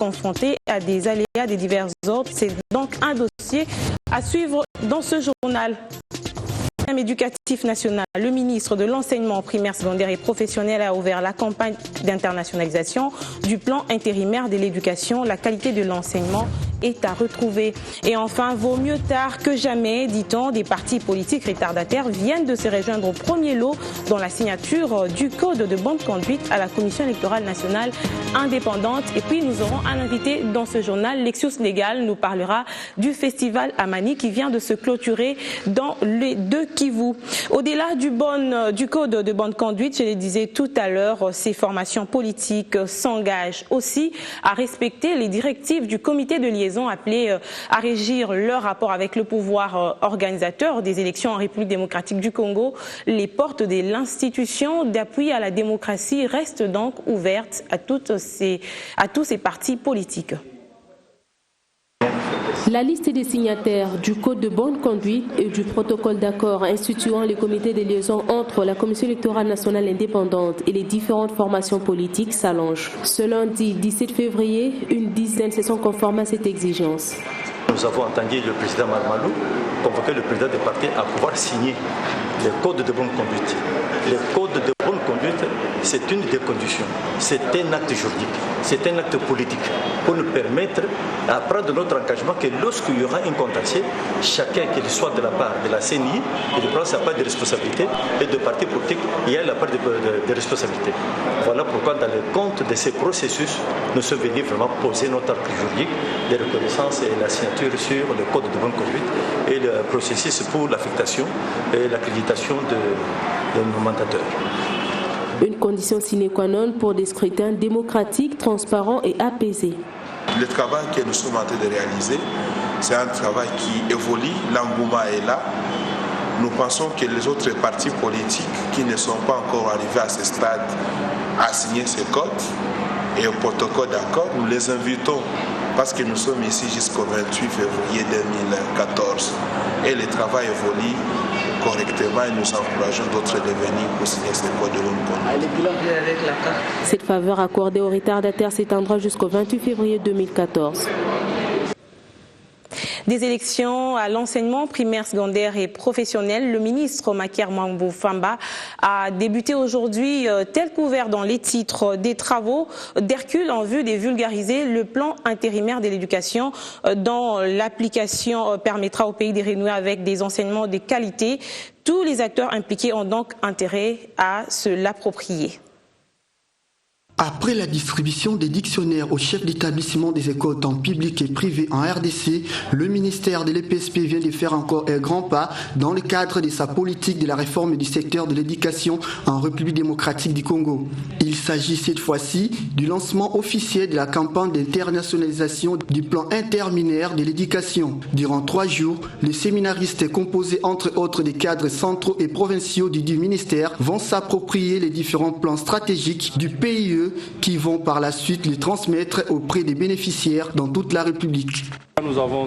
confrontés à des aléas de divers ordres. C'est donc un dossier à suivre dans ce journal. Éducatif national, le ministre de l'enseignement primaire, secondaire et professionnel a ouvert la campagne d'internationalisation du plan intérimaire de l'éducation. La qualité de l'enseignement est à retrouver. Et enfin, vaut mieux tard que jamais, dit-on, des partis politiques retardataires viennent de se rejoindre au premier lot dans la signature du code de bonne conduite à la Commission électorale nationale indépendante. Et puis, nous aurons un invité dans ce journal. Lexius Légal nous parlera du festival Amani qui vient de se clôturer dans les deux Kivu. Au-delà du code de bonne conduite, je le disais tout à l'heure, ces formations politiques s'engagent aussi à respecter les directives du comité de liaison appelé à régir leur rapport avec le pouvoir organisateur des élections en République démocratique du Congo. Les portes de l'institution d'appui à la démocratie restent donc ouvertes à tous ces partis politiques. La liste des signataires du Code de bonne conduite et du protocole d'accord instituant les comités de liaison entre la Commission électorale nationale indépendante et les différentes formations politiques s'allonge. Ce lundi 17 février, une dizaine se sont conformés à cette exigence. Nous avons entendu le président Marmalou convoquer le président des partis à pouvoir signer le Code de bonne conduite. Le Code de bonne conduite, c'est une des conditions. C'est un acte juridique, c'est un acte politique pour nous permettre à prendre notre engagement que lorsqu'il y aura un contentieux, chacun, qu'il soit de la part de la CNI, il prend sa part de responsabilité et de partis politiques, il y a la part de responsabilité. Voilà pourquoi dans le compte de ces processus, nous sommes venus vraiment poser notre acte juridique de reconnaissance et la signature sur le Code de bonne conduite et le processus pour l'affectation et l'accréditation de nos mandateurs. Une condition sine qua non pour des scrutins démocratiques, transparents et apaisés. Le travail que nous sommes en train de réaliser, c'est un travail qui évolue, l'engouement est là. Nous pensons que les autres partis politiques qui ne sont pas encore arrivés à ce stade à signer ce code et au protocole d'accord, nous les invitons parce que nous sommes ici jusqu'au 28 février 2014 et le travail évolue correctement et nous encourageons d'autres de venir pour signer ce code de bonne conduite. Cette faveur accordée aux retardataires s'étendra jusqu'au 28 février 2014. Des élections à l'enseignement primaire, secondaire et professionnel, le ministre Makier Mambou Famba a débuté aujourd'hui, tel qu'ouvert dans les titres, des travaux d'Hercule en vue de vulgariser le plan intérimaire de l'éducation dont l'application permettra au pays de renouer avec des enseignements de qualité. Tous les acteurs impliqués ont donc intérêt à se l'approprier. Après la distribution des dictionnaires aux chefs d'établissement des écoles tant publiques et privées en RDC, le ministère de l'EPSP vient de faire encore un grand pas dans le cadre de sa politique de la réforme du secteur de l'éducation en République démocratique du Congo. Il s'agit cette fois-ci du lancement officiel de la campagne d'internationalisation du plan interminaire de l'éducation. Durant 3 jours, les séminaristes composés entre autres des cadres centraux et provinciaux du ministère vont s'approprier les différents plans stratégiques du PIE qui vont par la suite les transmettre auprès des bénéficiaires dans toute la République. Nous avons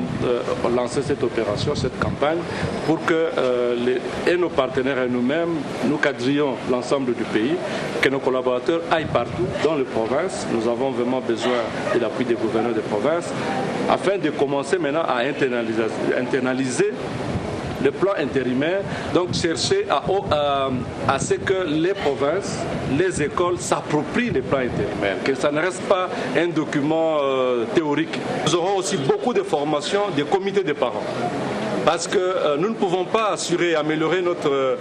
lancé cette opération, cette campagne, pour que et nos partenaires et nous-mêmes, nous cadrions l'ensemble du pays, que nos collaborateurs aillent partout dans les provinces. Nous avons vraiment besoin de l'appui des gouverneurs des provinces, afin de commencer maintenant à internaliser le plan intérimaire, donc chercher à ce que les provinces, les écoles s'approprient les plans intérimaires, que ça ne reste pas un document théorique. Nous aurons aussi beaucoup de formations des comités de parents. Parce que nous ne pouvons pas assurer et améliorer notre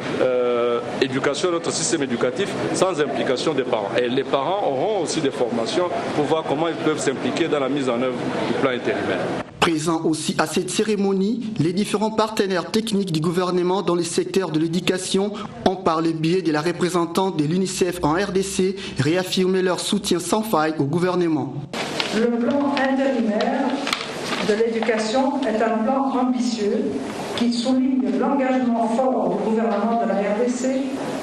éducation, notre système éducatif sans implication des parents. Et les parents auront aussi des formations pour voir comment ils peuvent s'impliquer dans la mise en œuvre du plan intérimaire. Présents aussi à cette cérémonie, les différents partenaires techniques du gouvernement dans le secteur de l'éducation ont par le biais de la représentante de l'UNICEF en RDC réaffirmé leur soutien sans faille au gouvernement. Le plan intérimaire de l'éducation est un plan ambitieux qui souligne l'engagement fort du gouvernement de la RDC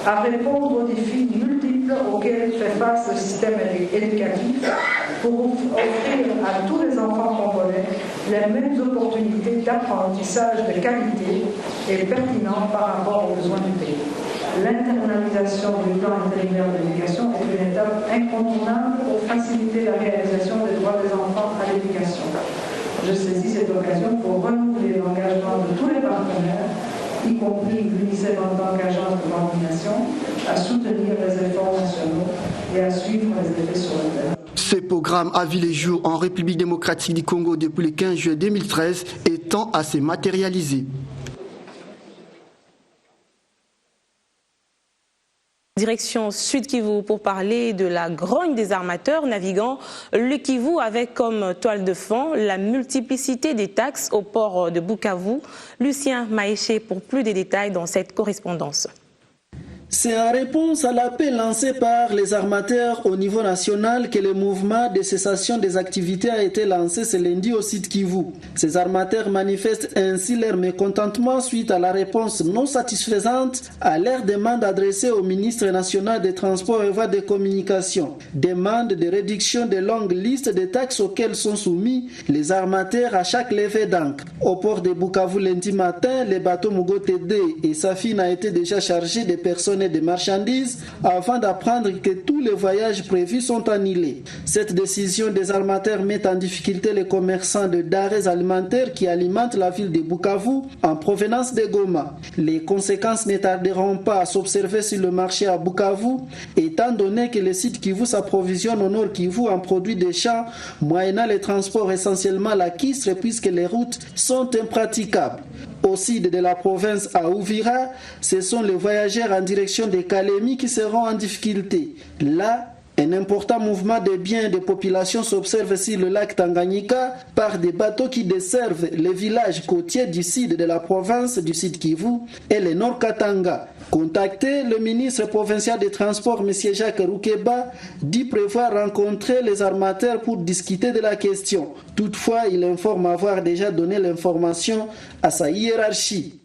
à répondre aux défis multiples auxquels fait face le système éducatif pour offrir à tous les enfants congolais les mêmes opportunités d'apprentissage de qualité et pertinent par rapport aux besoins du pays. L'internalisation du plan intérimaire d'éducation est une étape incontournable pour faciliter la réalisation des droits des enfants à l'éducation. Je saisis cette occasion pour renouveler l'engagement de tous les partenaires, y compris l'UNICEF en tant qu'agence de coordination, à soutenir les efforts nationaux et à suivre les effets sur le terrain. Ce programme a vu les jours en République démocratique du Congo depuis le 15 juillet 2013 et tend à se matérialiser. Direction Sud Kivu pour parler de la grogne des armateurs naviguant le Kivu avec comme toile de fond la multiplicité des taxes au port de Bukavu. Lucien Maéché pour plus de détails dans cette correspondance. C'est en réponse à l'appel lancé par les armateurs au niveau national que le mouvement de cessation des activités a été lancé ce lundi au site Kivu. Ces armateurs manifestent ainsi leur mécontentement suite à la réponse non satisfaisante à leur demande adressée au ministre national des Transports et Voies de Communication. Demande de réduction de longues listes de taxes auxquelles sont soumis les armateurs à chaque levée d'ancre. Au port de Bukavu lundi matin, les bateaux Mugote D et Safina étaient déjà chargés de personnes et de marchandises avant d'apprendre que tous les voyages prévus sont annulés. Cette décision des armateurs met en difficulté les commerçants de denrées alimentaires qui alimentent la ville de Bukavu en provenance de Goma. Les conséquences ne tarderont pas à s'observer sur le marché à Bukavu, étant donné que le site Kivu s'approvisionne au nord Kivu en produits des champs, moyennant les transports essentiellement la Kistre puisque les routes sont impraticables. Au sud de la province à Uvira, ce sont les voyageurs en direction de Kalemi qui seront en difficulté. Là, un important mouvement de biens et de populations s'observe sur le lac Tanganyika par des bateaux qui desservent les villages côtiers du sud de la province du Sud Kivu et le Nord Katanga. Contacté, le ministre provincial des Transports, M. Jacques Roukeba, dit prévoir rencontrer les armateurs pour discuter de la question. Toutefois, il informe avoir déjà donné l'information à sa hiérarchie.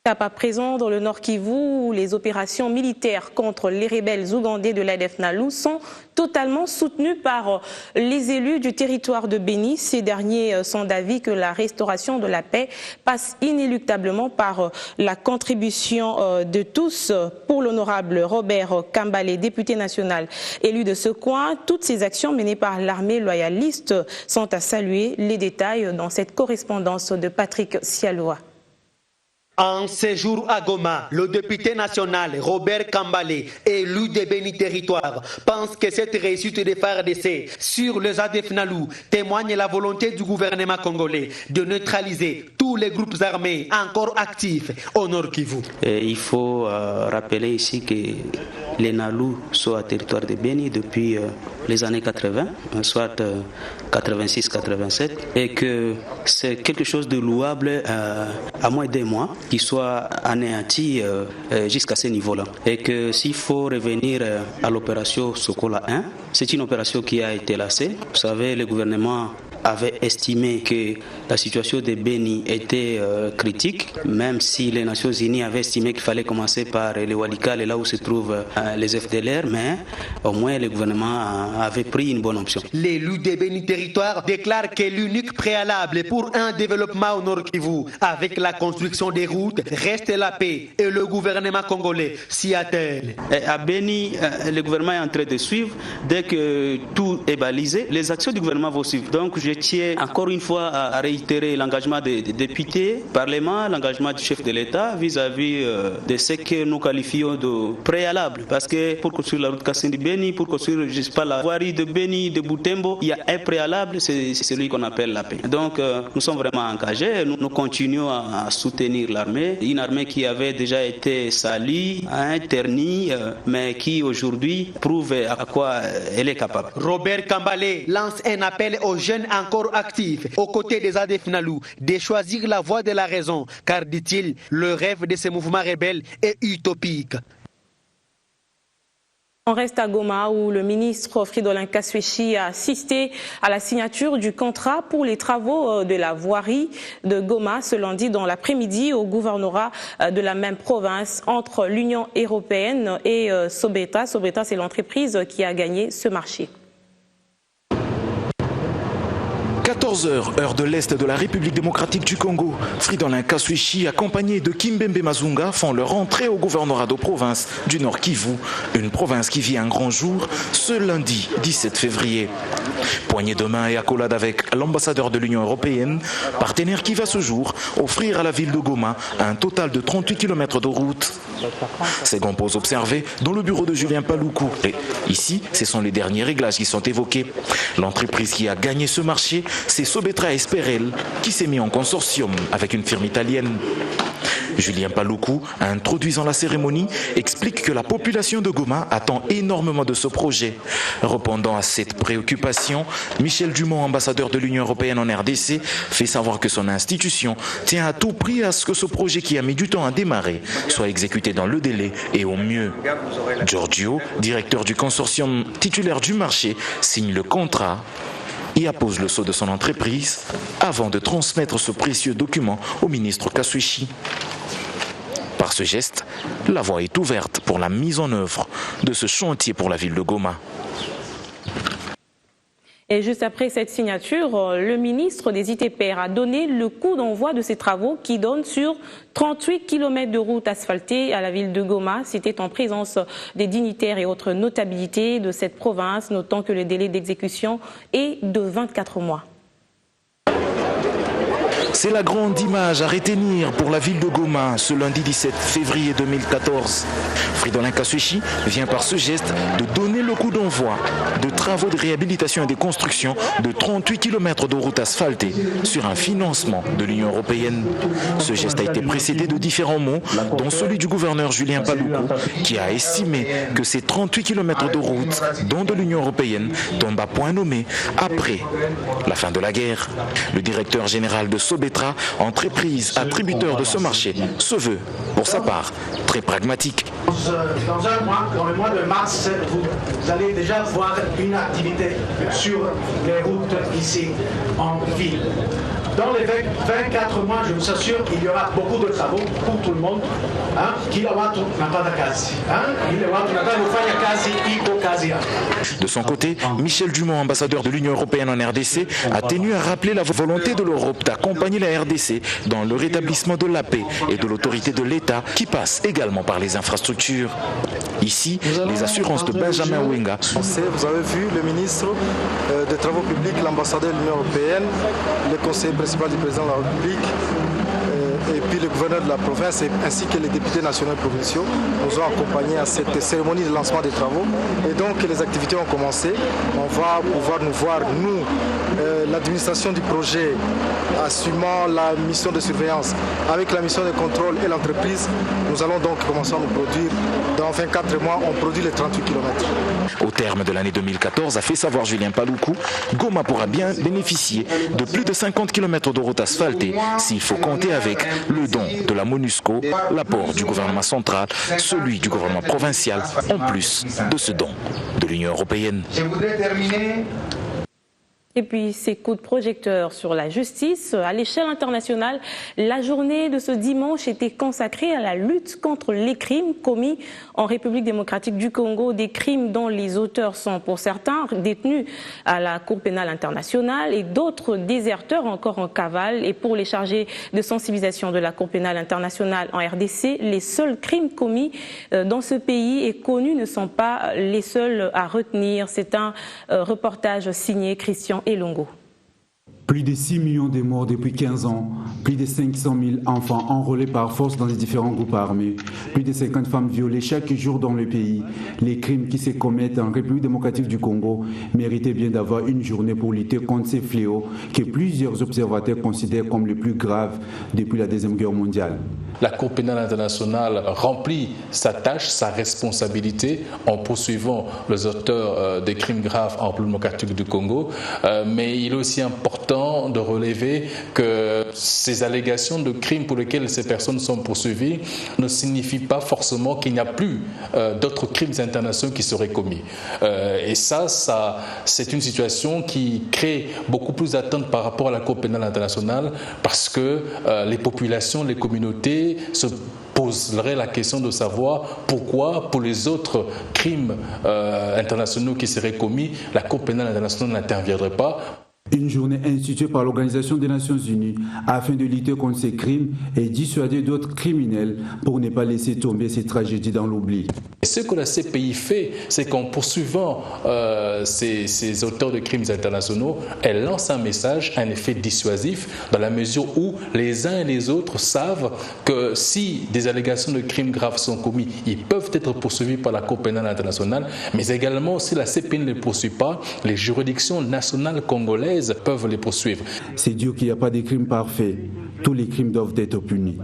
À présent, dans le Nord Kivu, où les opérations militaires contre les rebelles ougandais de l'ADF NALU sont totalement soutenues par les élus du territoire de Béni. Ces derniers sont d'avis que la restauration de la paix passe inéluctablement par la contribution de tous. Pour l'honorable Robert Kambale, député national élu de ce coin, toutes ces actions menées par l'armée loyaliste sont à saluer. Les détails dans cette correspondance de Patrick Sialoa. En séjour à Goma, le député national Robert Kambale, élu de Béni Territoire, pense que cette réussite des FARDC sur les ADF NALU témoigne la volonté du gouvernement congolais de neutraliser tous les groupes armés encore actifs au Nord Kivu. Il faut rappeler ici que les NALU sont à territoire de Béni depuis les années 80, soit 86-87, et que c'est quelque chose de louable à moins d'un mois qui soit anéanti jusqu'à ce niveau-là. Et que s'il faut revenir à l'opération Sokola 1, c'est une opération qui a été lancée. Vous savez, le gouvernement avait estimé que la situation de Béni était critique, même si les Nations Unies avaient estimé qu'il fallait commencer par le Walikale, là où se trouvent les FDLR, mais au moins le gouvernement avait pris une bonne option. L'élu de Béni Territoire déclare que l'unique préalable pour un développement au Nord Kivu, avec la construction des routes, reste la paix, et le gouvernement congolais s'y attelle. À Béni, le gouvernement est en train de suivre. Dès que tout est balisé, les actions du gouvernement vont suivre. Donc je tiens encore une fois à réitérer l'engagement des députés, Parlement, l'engagement du chef de l'État vis-à-vis de ce que nous qualifions de préalable. Parce que pour construire la route Kasindi-Béni, pour construire, je sais pas, la voirie de Béni, de Butembo, il y a un préalable, c'est celui qu'on appelle la paix. Donc nous sommes vraiment engagés, nous continuons à soutenir l'armée, une armée qui avait déjà été salie, ternie, mais qui aujourd'hui prouve à quoi elle est capable. Robert Kambale lance un appel aux jeunes encore actifs aux côtés des ADF NALU de choisir la voie de la raison, car, dit-il, le rêve de ces mouvements rebelles est utopique. On reste à Goma où le ministre Fridolin Kaswechi a assisté à la signature du contrat pour les travaux de la voirie de Goma ce lundi dans l'après-midi au gouvernorat de la même province entre l'Union européenne et Sobreta. Sobreta, c'est l'entreprise qui a gagné ce marché. 14h, heure de l'Est de la République démocratique du Congo. Fridolin Kaswichi, accompagné de Kimbembe Mazunga, font leur entrée au gouvernorat de province du Nord Kivu, une province qui vit un grand jour ce lundi 17 février. Poignée de main et accolade avec l'ambassadeur de l'Union européenne, partenaire qui va ce jour offrir à la ville de Goma un total de 38 km de route. Ces grands pauses observées dans le bureau de Julien Paluku. Et ici, ce sont les derniers réglages qui sont évoqués. L'entreprise qui a gagné ce marché, c'est Sobetra Esperel qui s'est mis en consortium avec une firme italienne. Julien Paluku, introduisant la cérémonie, explique que la population de Goma attend énormément de ce projet. Répondant à cette préoccupation, Michel Dumont, ambassadeur de l'Union européenne en RDC, fait savoir que son institution tient à tout prix à ce que ce projet qui a mis du temps à démarrer soit exécuté dans le délai et au mieux. Giorgio, directeur du consortium titulaire du marché, signe le contrat et appose le sceau de son entreprise avant de transmettre ce précieux document au ministre Kaswichi. Par ce geste, la voie est ouverte pour la mise en œuvre de ce chantier pour la ville de Goma. Et juste après cette signature, le ministre des ITPR a donné le coup d'envoi de ces travaux qui donnent sur 38 km de route asphaltée à la ville de Goma. C'était en présence des dignitaires et autres notabilités de cette province, notant que le délai d'exécution est de 24 mois. C'est la grande image à retenir pour la ville de Goma ce lundi 17 février 2014. Fridolin Kaswichi vient par ce geste de donner le coup d'envoi de travaux de réhabilitation et de construction de 38 km de route asphaltée sur un financement de l'Union européenne. Ce geste a été précédé de différents mots, dont celui du gouverneur Julien Paluku, qui a estimé que ces 38 km de route, dont de l'Union européenne, tombent à point nommé après la fin de la guerre. Le directeur général de Sobetra, entreprise attributeur de ce marché, se veut, pour sa part, très pragmatique. Dans un mois, dans le mois de mars, vous allez déjà voir une activité sur les routes ici en ville. Dans les 24 mois, je vous assure qu'il y aura beaucoup de travaux pour tout le monde. De son côté, Michel Dumont, ambassadeur de l'Union européenne en RDC, a tenu à rappeler la volonté de l'Europe d'accompagner la RDC dans le rétablissement de la paix et de l'autorité de l'État qui passe également par les infrastructures. Ici, les assurances de Benjamin Wenga. Vous avez vu le ministre des Travaux publics, l'ambassadeur de l'Union européenne, le conseiller principal du président de la République, et puis le gouverneur de la province ainsi que les députés nationaux et provinciaux nous ont accompagnés à cette cérémonie de lancement des travaux. Et donc les activités ont commencé. On va pouvoir nous voir, nous, l'administration du projet, assumant la mission de surveillance avec la mission de contrôle et l'entreprise. Nous allons donc commencer à nous produire. Dans 24 mois, on produit les 38 km. Au terme de l'année 2014, a fait savoir Julien Paluku, Goma pourra bien bénéficier de plus de 50 km de route asphaltée s'il faut compter avec le don de la MONUSCO, l'apport du gouvernement central, celui du gouvernement provincial, en plus de ce don de l'Union européenne. Je voudrais terminer. Et puis ces coups de projecteur sur la justice. À l'échelle internationale, la journée de ce dimanche était consacrée à la lutte contre les crimes commis en République démocratique du Congo, des crimes dont les auteurs sont pour certains détenus à la Cour pénale internationale et d'autres déserteurs encore en cavale. Et pour les chargés de sensibilisation de la Cour pénale internationale en RDC, les seuls crimes commis dans ce pays et connus ne sont pas les seuls à retenir. C'est un reportage signé Christian Elongo. Plus de 6 millions de morts depuis 15 ans, plus de 500 000 enfants enrôlés par force dans les différents groupes armés, plus de 50 femmes violées chaque jour dans le pays. Les crimes qui se commettent en République démocratique du Congo méritaient bien d'avoir une journée pour lutter contre ces fléaux que plusieurs observateurs considèrent comme les plus graves depuis la Deuxième Guerre mondiale. La Cour pénale internationale remplit sa tâche, sa responsabilité en poursuivant les auteurs des crimes graves en République démocratique du Congo, mais il est aussi important de relever que ces allégations de crimes pour lesquels ces personnes sont poursuivies ne signifient pas forcément qu'il n'y a plus d'autres crimes internationaux qui seraient commis. Et ça, c'est une situation qui crée beaucoup plus d'attentes par rapport à la Cour pénale internationale parce que les populations, les communautés se poserait la question de savoir pourquoi, pour les autres crimes internationaux qui seraient commis, la Cour pénale internationale n'interviendrait pas. Une journée instituée par l'Organisation des Nations Unies afin de lutter contre ces crimes et dissuader d'autres criminels pour ne pas laisser tomber ces tragédies dans l'oubli. Ce que la CPI fait, c'est qu'en poursuivant ces auteurs de crimes internationaux, elle lance un message, un effet dissuasif, dans la mesure où les uns et les autres savent que si des allégations de crimes graves sont commis, ils peuvent être poursuivis par la Cour pénale internationale, mais également si la CPI ne les poursuit pas, les juridictions nationales congolaises peuvent les poursuivre. C'est dire qu'il n'y a pas de crimes parfaits. Tous les crimes doivent être punis.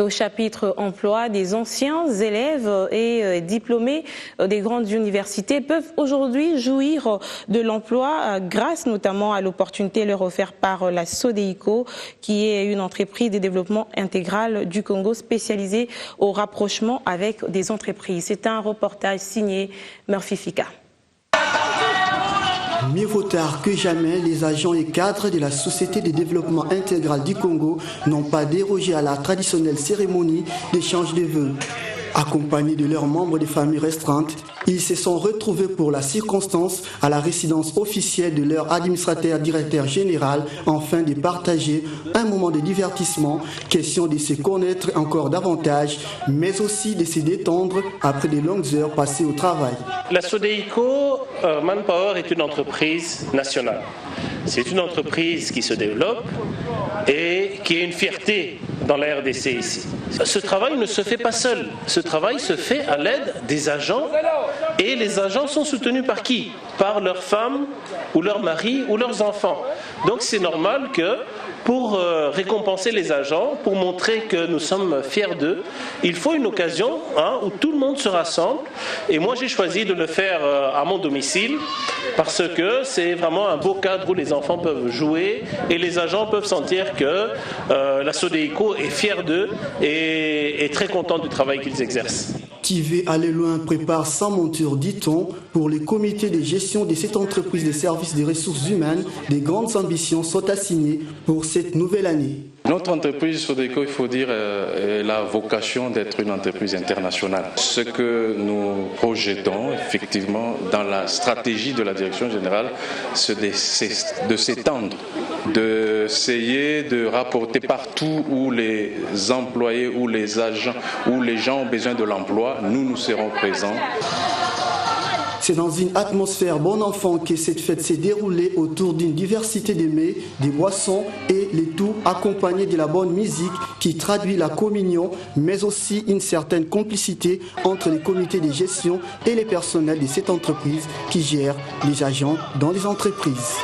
Au chapitre emploi, des anciens élèves et diplômés des grandes universités peuvent aujourd'hui jouir de l'emploi grâce notamment à l'opportunité leur offerte par la SODEICO, qui est une entreprise de développement intégral du Congo spécialisée au rapprochement avec des entreprises. C'est un reportage signé Murphy Fika. Mieux vaut tard que jamais, les agents et cadres de la Société de développement intégral du Congo n'ont pas dérogé à la traditionnelle cérémonie d'échange de vœux. Accompagnés de leurs membres de familles restreintes, ils se sont retrouvés pour la circonstance à la résidence officielle de leur administrateur-directeur général afin de partager un moment de divertissement, question de se connaître encore davantage, mais aussi de se détendre après de longues heures passées au travail. La SODEICO Manpower est une entreprise nationale. C'est une entreprise qui se développe et qui est une fierté dans la RDC ici. Ce travail ne se fait pas seul. Ce travail se fait à l'aide des agents et les agents sont soutenus par qui ? Par leurs femmes ou leurs maris ou leurs enfants. Donc c'est normal que pour récompenser les agents, pour montrer que nous sommes fiers d'eux, il faut une occasion où tout le monde se rassemble. Et moi, j'ai choisi de le faire à mon domicile parce que c'est vraiment un beau cadre où les enfants peuvent jouer et les agents peuvent sentir que la SODEICO est fière d'eux et est très contente du travail qu'ils exercent. Qui veut aller loin prépare sans monture, dit-on, pour les comités de gestion de cette entreprise de services des ressources humaines. Des grandes ambitions sont assignées pour cette nouvelle année. Notre entreprise SODEICO, il faut dire, a la vocation d'être une entreprise internationale. Ce que nous projetons, effectivement, dans la stratégie de la direction générale, c'est de s'étendre, d'essayer de rapporter partout où les employés, où les agents, où les gens ont besoin de l'emploi, nous serons présents. C'est dans une atmosphère bon enfant que cette fête s'est déroulée autour d'une diversité de mets, des boissons et le tout accompagné de la bonne musique qui traduit la communion, mais aussi une certaine complicité entre les comités de gestion et les personnels de cette entreprise qui gèrent les agents dans les entreprises.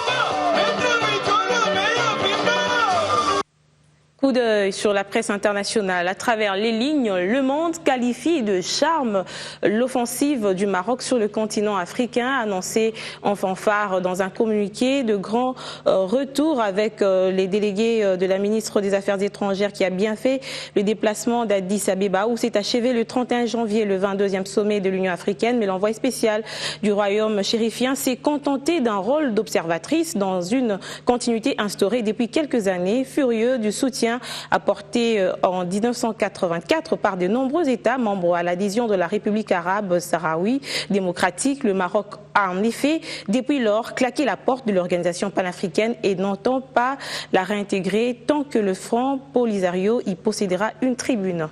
Coup d'œil sur la presse internationale. À travers les lignes, Le Monde qualifie de charme l'offensive du Maroc sur le continent africain, annoncé en fanfare dans un communiqué de grand retour avec les délégués de la ministre des Affaires étrangères qui a bien fait le déplacement d'Addis Abeba où s'est achevé le 31 janvier le 22e sommet de l'Union africaine. Mais l'envoyé spécial du royaume chérifien s'est contenté d'un rôle d'observatrice dans une continuité instaurée depuis quelques années, furieux du soutien apporté en 1984 par de nombreux États membres à l'adhésion de la République arabe sahraoui démocratique. Le Maroc a en effet, depuis lors, claqué la porte de l'organisation panafricaine et n'entend pas la réintégrer tant que le Front Polisario y possédera une tribune.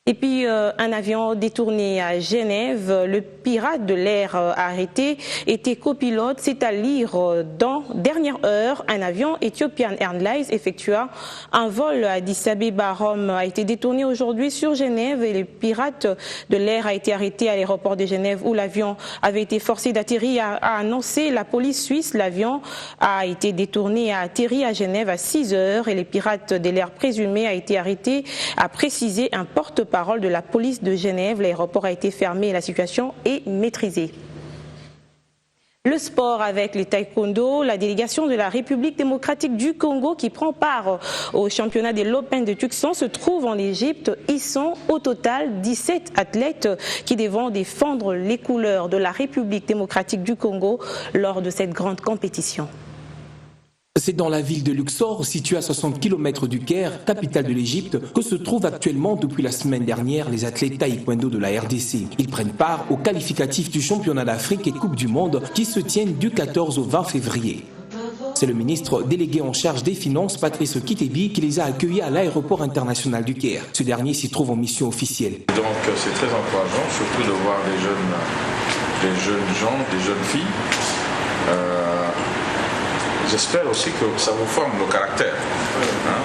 Et puis un avion détourné à Genève, le pirate de l'air arrêté était copilote, c'est à lire dans dernière heure. Un avion Ethiopian Airlines effectuant un vol à Addis Abeba Rome a été détourné aujourd'hui sur Genève et le pirate de l'air a été arrêté à l'aéroport de Genève où l'avion avait été forcé d'atterrir, a annoncé la police suisse. L'avion a été détourné et a atterri à Genève à 6 heures et le pirate de l'air présumé a été arrêté, a précisé un porte-parole de la police de Genève. L'aéroport a été fermé et la situation est maîtrisée. Le sport avec les taekwondo, la délégation de la République démocratique du Congo qui prend part au championnat de l'Open de Tucson se trouve en Égypte. Ils sont au total 17 athlètes qui devront défendre les couleurs de la République démocratique du Congo lors de cette grande compétition. C'est dans la ville de Luxor, située à 60 km du Caire, capitale de l'Égypte, que se trouvent actuellement depuis la semaine dernière les athlètes taekwondo de la RDC. Ils prennent part aux qualificatifs du championnat d'Afrique et Coupe du Monde qui se tiennent du 14 au 20 février. C'est le ministre délégué en charge des Finances, Patrice Kitebi, qui les a accueillis à l'aéroport international du Caire. Ce dernier s'y trouve en mission officielle. Donc c'est très encourageant, surtout de voir des jeunes gens, des jeunes filles. J'espère aussi que ça vous forme le caractère,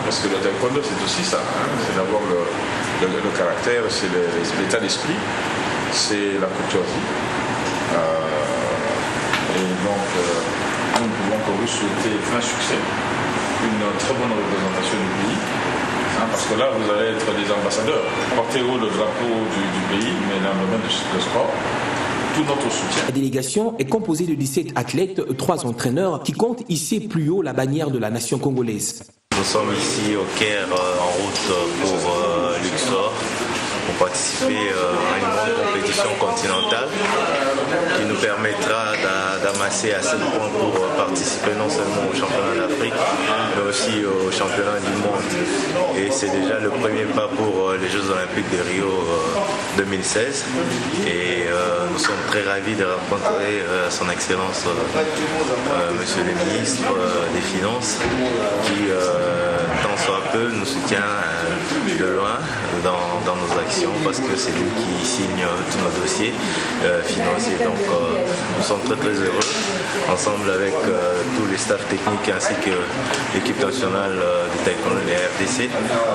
parce que le taekwondo c'est aussi ça, c'est d'abord le caractère, c'est l'état d'esprit, c'est la courtoisie. Et donc nous ne pouvons que vous souhaiter plein succès, une très bonne représentation du pays, parce que là vous allez être des ambassadeurs. Portez haut le drapeau du pays, mais dans le domaine du sport. Tout notre soutien. La délégation est composée de 17 athlètes, 3 entraîneurs qui comptent hisser plus haut la bannière de la nation congolaise. Nous sommes ici au Caire en route pour Luxor pour participer à une grande compétition continentale qui nous permettra d'amasser assez de points pour participer non seulement au championnat d'Afrique mais aussi au championnat du monde. Et c'est déjà le premier pas pour les Jeux Olympiques de Rio 2016 et nous sommes très ravis de rencontrer son Excellence Monsieur le ministre des Finances qui tant soit peu nous soutient de loin dans nos actions parce que c'est lui qui signe tous nos dossiers financiers. Donc nous sommes très très heureux ensemble avec tous les staffs techniques ainsi que l'équipe nationale du taekwondo de la RDC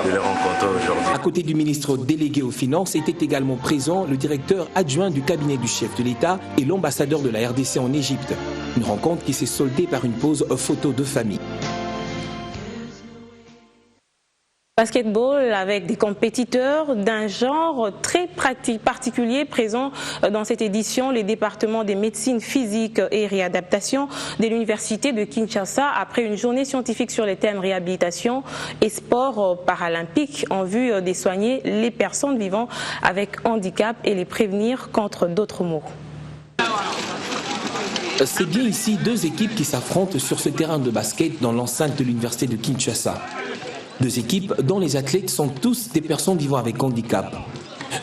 de les rencontrer aujourd'hui. À côté du ministre délégué aux Finances était également présent le directeur adjoint du cabinet du chef de l'État et l'ambassadeur de la RDC en Égypte. Une rencontre qui s'est soldée par une pause photo de famille. Basketball avec des compétiteurs d'un genre très particulier présents dans cette édition. Les départements des médecines physique et réadaptation de l'université de Kinshasa après une journée scientifique sur les thèmes réhabilitation et sport paralympique en vue de soigner les personnes vivant avec handicap et les prévenir contre d'autres maux. C'est bien ici 2 équipes qui s'affrontent sur ce terrain de basket dans l'enceinte de l'université de Kinshasa. 2 équipes dont les athlètes sont tous des personnes vivant avec handicap.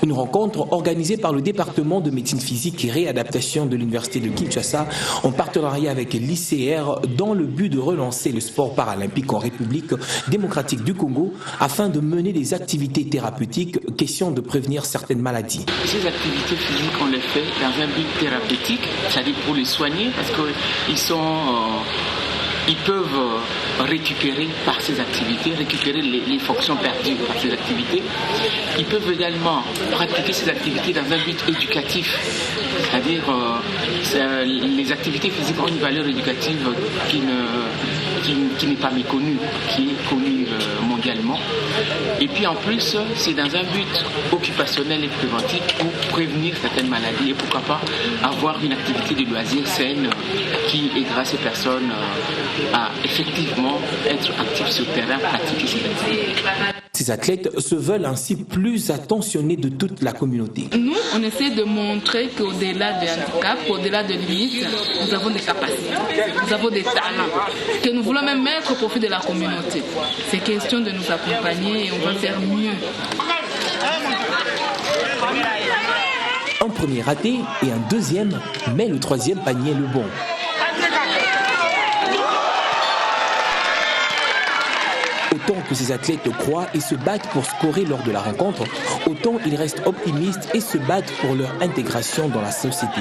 Une rencontre organisée par le département de médecine physique et réadaptation de l'université de Kinshasa en partenariat avec l'ICR dans le but de relancer le sport paralympique en République démocratique du Congo afin de mener des activités thérapeutiques, question de prévenir certaines maladies. Ces activités physiques, on les fait dans un but thérapeutique, c'est-à-dire pour les soigner parce qu'ils peuvent récupérer par ces activités, récupérer les fonctions perdues par ces activités. Ils peuvent également pratiquer ces activités dans un but éducatif, c'est-à-dire les activités physiques ont une valeur éducative qui n'est pas méconnue, qui est connue mondialement. Et puis en plus, c'est dans un but occupationnel et préventif pour prévenir certaines maladies et pourquoi pas avoir une activité de loisir saine qui aidera ces personnes à effectivement être actifs sur le terrain, pratiquer ces activités. Ces athlètes se veulent ainsi plus attentionnés de toute la communauté. Nous, on essaie de montrer qu'au-delà des handicaps, au-delà des limites, nous avons des capacités, nous avons des talents, que nous voulons même mettre au profit de la communauté. C'est question de nous accompagner et on va faire mieux. Un premier raté et un deuxième, mais le troisième panier est le bon. Autant que ces athlètes croient et se battent pour scorer lors de la rencontre, autant ils restent optimistes et se battent pour leur intégration dans la société.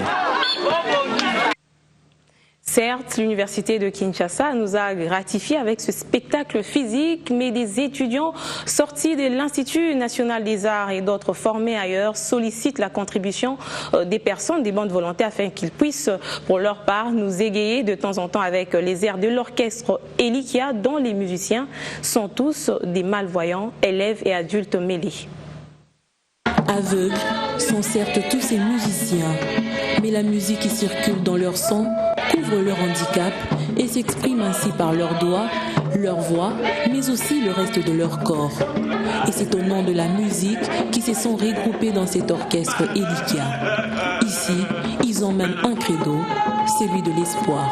Certes, l'université de Kinshasa nous a gratifiés avec ce spectacle physique, mais des étudiants sortis de l'Institut national des arts et d'autres formés ailleurs sollicitent la contribution des personnes, des bandes volontaires, afin qu'ils puissent, pour leur part, nous égayer de temps en temps avec les airs de l'orchestre Elikia, dont les musiciens sont tous des malvoyants, élèves et adultes mêlés. Aveugles sont certes tous ces musiciens, mais la musique qui circule dans leur sang couvre leur handicap et s'exprime ainsi par leurs doigts, leur voix, mais aussi le reste de leur corps. Et c'est au nom de la musique qu'ils se sont regroupés dans cet orchestre Elikia. Ici, ils ont même un credo, celui de l'espoir.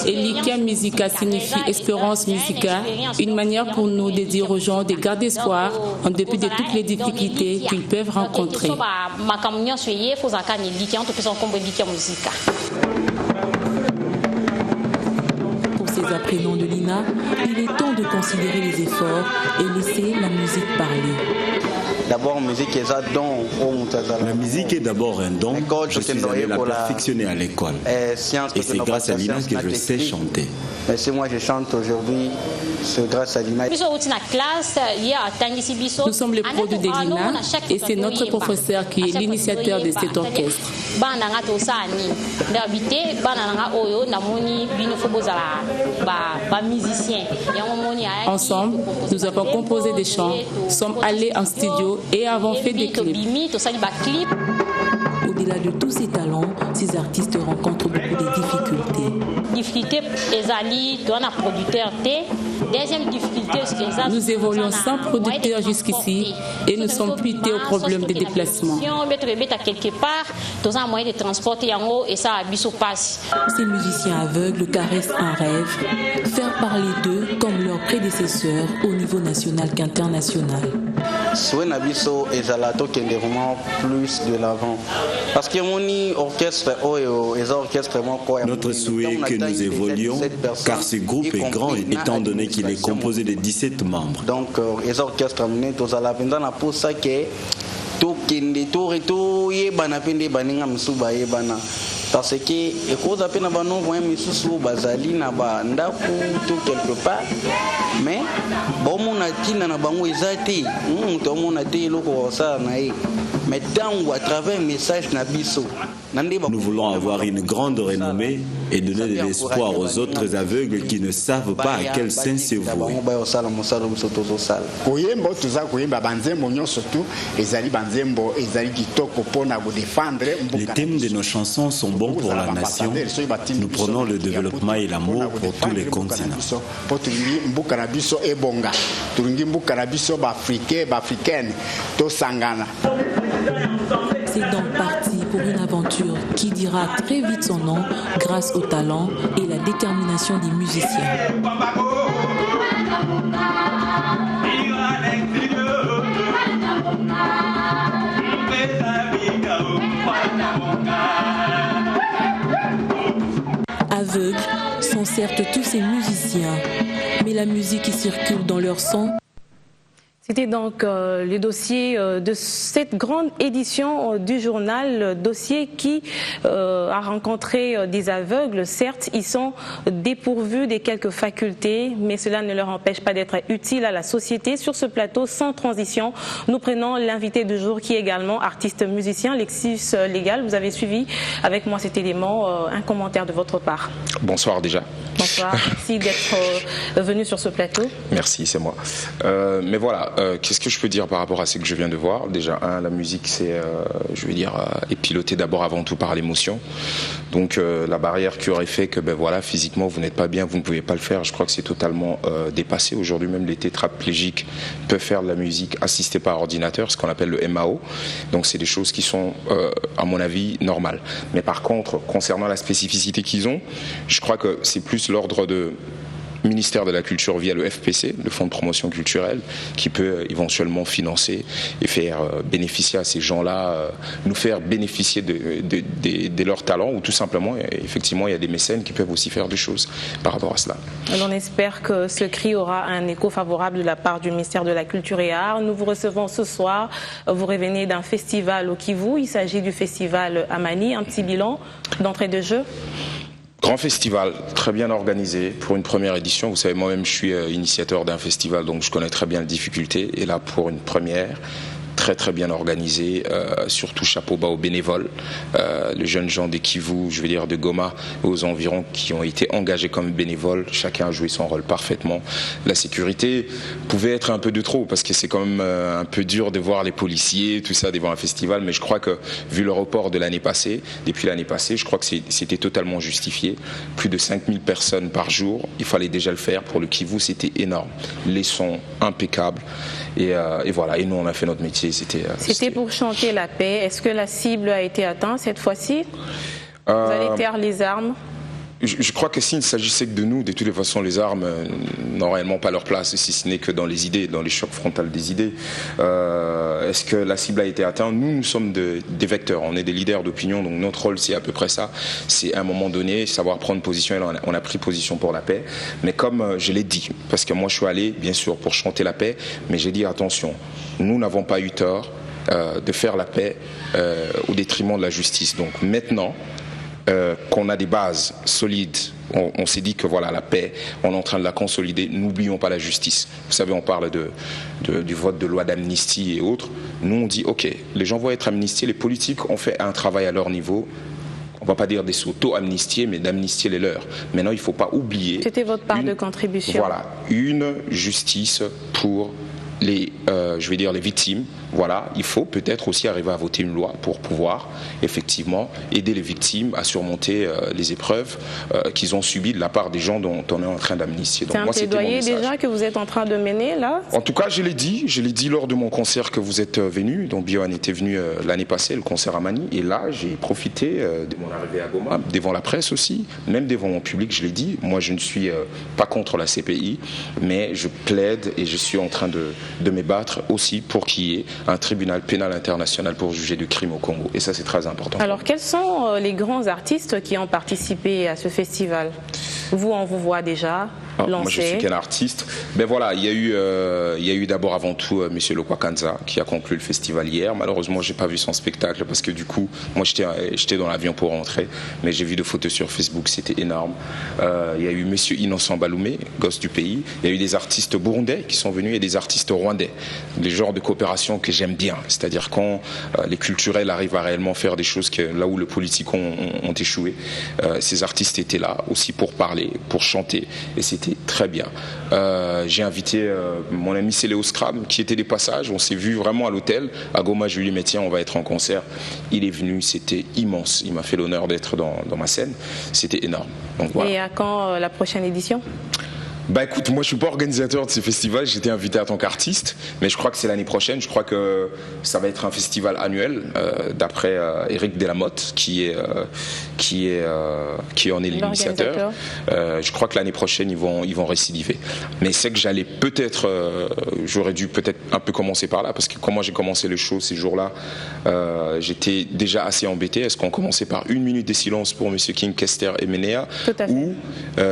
Elikia Musica signifie espérance musica, une manière pour nous de dire aux gens de garder espoir en dépit de toutes les difficultés qu'ils peuvent rencontrer. Pour ces apprenants de l'INA, il est temps de considérer les efforts et laisser la musique parler. D'abord, la musique est d'abord un don. Je suis allé la perfectionner à l'école. Et c'est grâce à l'INA que je sais chanter. Mais si moi je chante aujourd'hui, c'est grâce à l'INA. Nous sommes les produits de l'INA et c'est notre professeur qui est l'initiateur de cet orchestre. Ensemble, nous avons composé des chants, sommes allés en studio et avons fait des clips. Au-delà de tous ces talents, ces artistes rencontrent beaucoup de difficultés. Nous évoluons sans producteur jusqu'ici et nous sommes butés au problème des déplacements. Ces musiciens aveugles caressent un rêve, faire parler d'eux comme leurs prédécesseurs au niveau national qu'international. Plus de l'avant. Parce que notre souhait est que nous évoluions, car ce groupe est grand étant donné qu'il est composé de 17 membres. Donc, les orchestres pour ça que parce que bazali na ba ndaku tout quelque part mais bon mon atina na bango ezati to mon ati loko ça na mais dans à travers message na biso. Nous voulons avoir une grande renommée et donner de l'espoir aux autres aveugles qui ne savent pas à quel sens se vouer. Les thèmes de nos chansons sont bons pour la nation. Nous prenons le développement et l'amour pour tous les continents. C'est donc parti pour une aventure qui dira très vite son nom grâce au talent et la détermination des musiciens. Aveugles sont certes tous ces musiciens, mais la musique qui circule dans leur sang. C'était donc le dossier de cette grande édition du journal, dossier qui a rencontré des aveugles. Certes, ils sont dépourvus de quelques facultés, mais cela ne leur empêche pas d'être utiles à la société. Sur ce plateau, sans transition, nous prenons l'invité du jour qui est également artiste musicien, Lexus Légal. Vous avez suivi avec moi cet élément, un commentaire de votre part. Bonsoir déjà. Bonsoir, merci d'être venu sur ce plateau. Merci, c'est moi. Mais voilà, qu'est-ce que je peux dire par rapport à ce que je viens de voir? Déjà, la musique, c'est, je veux dire, est pilotée d'abord avant tout par l'émotion. Donc, la barrière qui aurait fait que, ben voilà, physiquement, vous n'êtes pas bien, vous ne pouvez pas le faire, je crois que c'est totalement dépassé. Aujourd'hui, même les tétraplégiques peuvent faire de la musique assistée par ordinateur, ce qu'on appelle le MAO. Donc, c'est des choses qui sont, à mon avis, normales. Mais par contre, concernant la spécificité qu'ils ont, je crois que c'est plus l'ordre de ministère de la Culture via le FPC, le Fonds de promotion culturelle, qui peut éventuellement financer et faire bénéficier à ces gens-là, nous faire bénéficier de leurs talents, ou tout simplement, effectivement, il y a des mécènes qui peuvent aussi faire des choses par rapport à cela. On espère que ce cri aura un écho favorable de la part du ministère de la Culture et Arts. Nous vous recevons ce soir, vous revenez d'un festival au Kivu, il s'agit du festival Amani, un petit bilan d'entrée de jeu. Grand festival, très bien organisé pour une première édition. Vous savez, moi-même, je suis initiateur d'un festival, donc je connais très bien les difficultés. Et là, pour une première, très bien organisé, surtout chapeau bas aux bénévoles, les jeunes gens des Kivu, je veux dire de Goma, aux environs, qui ont été engagés comme bénévoles. Chacun a joué son rôle parfaitement. La sécurité pouvait être un peu de trop, parce que c'est quand même un peu dur de voir les policiers, tout ça, devant un festival, mais je crois que, vu le report de l'année passée, depuis l'année passée, je crois que c'était totalement justifié. Plus de 5000 personnes par jour, il fallait déjà le faire. Pour le Kivu, c'était énorme. Les sons impeccables, et voilà. Et nous, on a fait notre métier. c'était... C'était pour chanter la paix. Est-ce que la cible a été atteinte cette fois-ci? Vous allez taire les armes? Je crois que s'il ne s'agissait que de nous, de toutes les façons, les armes n'ont réellement pas leur place, si ce n'est que dans les idées, dans les chocs frontales des idées. Est-ce que la cible a été atteinte? Nous sommes des vecteurs, on est des leaders d'opinion, donc notre rôle c'est à peu près ça. C'est à un moment donné, savoir prendre position, et là, on a pris position pour la paix. Mais comme je l'ai dit, parce que moi je suis allé, bien sûr, pour chanter la paix, mais j'ai dit attention, nous n'avons pas eu tort de faire la paix au détriment de la justice. Donc maintenant, qu'on a des bases solides, on s'est dit que voilà, la paix, on est en train de la consolider, n'oublions pas la justice. Vous savez, on parle du vote de loi d'amnistie et autres. Nous, on dit, ok, les gens vont être amnistiés, les politiques ont fait un travail à leur niveau. On ne va pas dire des s'auto-amnistier, mais d'amnistier les leurs. Maintenant, il ne faut pas oublier... C'était votre part de contribution. Voilà, une justice pour les victimes. Voilà, il faut peut-être aussi arriver à voter une loi pour pouvoir effectivement aider les victimes à surmonter les épreuves qu'ils ont subies de la part des gens dont on est en train d'amnistier. C'est un plaidoyer déjà que vous êtes en train de mener là? En tout cas, je l'ai dit lors de mon concert que vous êtes venu. Donc Biohan était venu l'année passée, le concert à Mani, et là j'ai profité de mon arrivée à Goma, devant la presse aussi, même devant mon public, je l'ai dit. Moi, je ne suis pas contre la CPI, mais je plaide et je suis en train de me battre aussi pour qu'il y ait un tribunal pénal international pour juger du crime au Congo. Et ça, c'est très important. Alors, quels sont les grands artistes qui ont participé à ce festival? Vous, on vous voit déjà lancé. Moi, je suis qu'un artiste. Ben voilà, il y a eu d'abord avant tout Monsieur Lokwa Kanza qui a conclu le festival hier. Malheureusement, j'ai pas vu son spectacle parce que du coup, moi, j'étais dans l'avion pour rentrer, mais j'ai vu des photos sur Facebook, c'était énorme. Il y a eu Monsieur Innocent Baloumé, gosse du pays. Il y a eu des artistes burundais qui sont venus et des artistes rwandais. Des genres de coopération que j'aime bien. C'est-à-dire quand les culturels arrivent à réellement faire des choses là où les politiques ont échoué. Ces artistes étaient là aussi pour parler, pour chanter, et c'était très bien. J'ai invité mon ami Céléo Scram qui était des passages. On s'est vu vraiment à l'hôtel à Goma. Je lui ai dit mais tiens, on va être en concert. Il est venu, c'était immense. Il m'a fait l'honneur d'être dans ma scène. C'était énorme. Donc, voilà. Et à quand la prochaine édition? Bah écoute, moi je suis pas organisateur de ces festivals, j'étais invité en tant qu'artiste, mais je crois que c'est l'année prochaine, je crois que ça va être un festival annuel, d'après Eric Delamotte qui en est l'initiateur. Je crois que l'année prochaine ils vont récidiver. Mais c'est que j'aurais dû peut-être un peu commencer par là, parce que quand moi j'ai commencé le show ces jours-là, j'étais déjà assez embêté. Est-ce qu'on commençait par 1 minute de silence pour Monsieur King, Kester et Menea, ou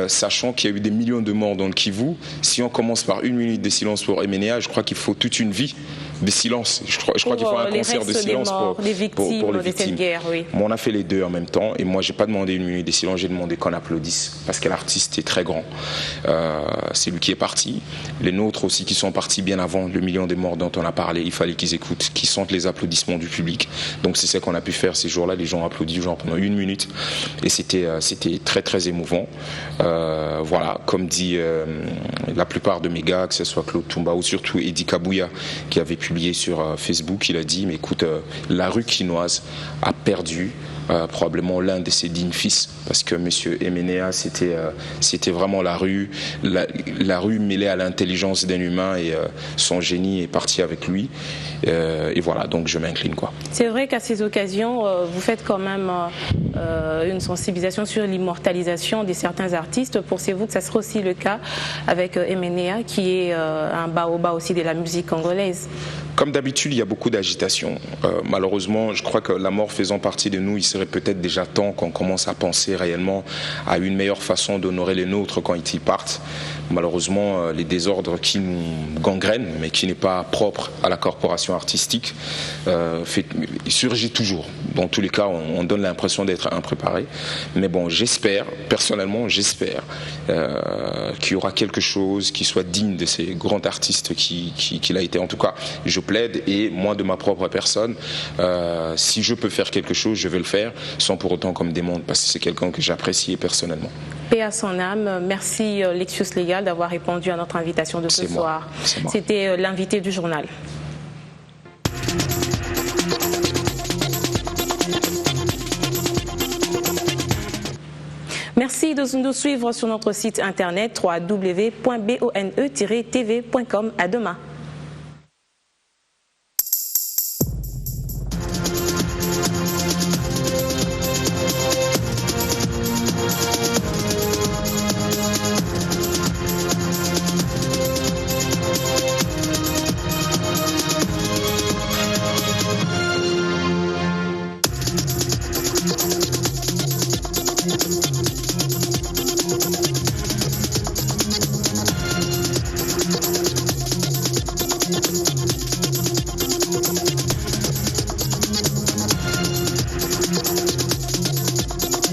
sachant qu'il y a eu des millions de morts dans le Kivu, si on commence par 1 minute de silence pour Emenea, je crois qu'il faut toute une vie de silence. Je crois qu'il faut un concert de silence pour les victimes. De cette guerre, oui. Bon, on a fait les deux en même temps, et moi j'ai pas demandé 1 minute de silence, j'ai demandé qu'on applaudisse, parce que l'artiste est très grand. C'est lui qui est parti. Les nôtres aussi qui sont partis bien avant le million de morts dont on a parlé, il fallait qu'ils écoutent, qu'ils sentent les applaudissements du public. Donc c'est ce qu'on a pu faire ces jours-là, les gens ont applaudi pendant 1 minute, et c'était très très émouvant. Voilà, comme dit la plupart de mes gars, que ce soit Claude Toumba ou surtout Eddie Kabouya qui avait publié sur Facebook, il a dit mais écoute, la rue quinoise a perdu probablement l'un de ses dignes fils, parce que Monsieur Emenea c'était vraiment la rue mêlée à l'intelligence d'un humain, et son génie est parti avec lui, et voilà, donc je m'incline quoi. C'est vrai qu'à ces occasions vous faites quand même une sensibilisation sur l'immortalisation de certains artistes. Pensez-vous que ça sera aussi le cas avec Emenea qui est un baobab aussi de la musique congolaise? Comme d'habitude, il y a beaucoup d'agitation. Malheureusement, je crois que la mort faisant partie de nous, il serait peut-être déjà temps qu'on commence à penser réellement à une meilleure façon d'honorer les nôtres quand ils partent. Malheureusement, les désordres qui nous gangrènent, mais qui n'est pas propre à la corporation artistique, surgit toujours. Dans tous les cas, on donne l'impression d'être impréparé. Mais bon, personnellement, j'espère qu'il y aura quelque chose qui soit digne de ces grands artistes qu'il a été. En tout cas, je plaide, et moi de ma propre personne, si je peux faire quelque chose, je vais le faire, sans pour autant qu'on me demande, parce que c'est quelqu'un que j'apprécie personnellement. Paix à son âme. Merci Lexius Légal d'avoir répondu à notre invitation de ce soir. C'était l'invité du journal. Merci de nous suivre sur notre site internet www.bone-tv.com. À demain.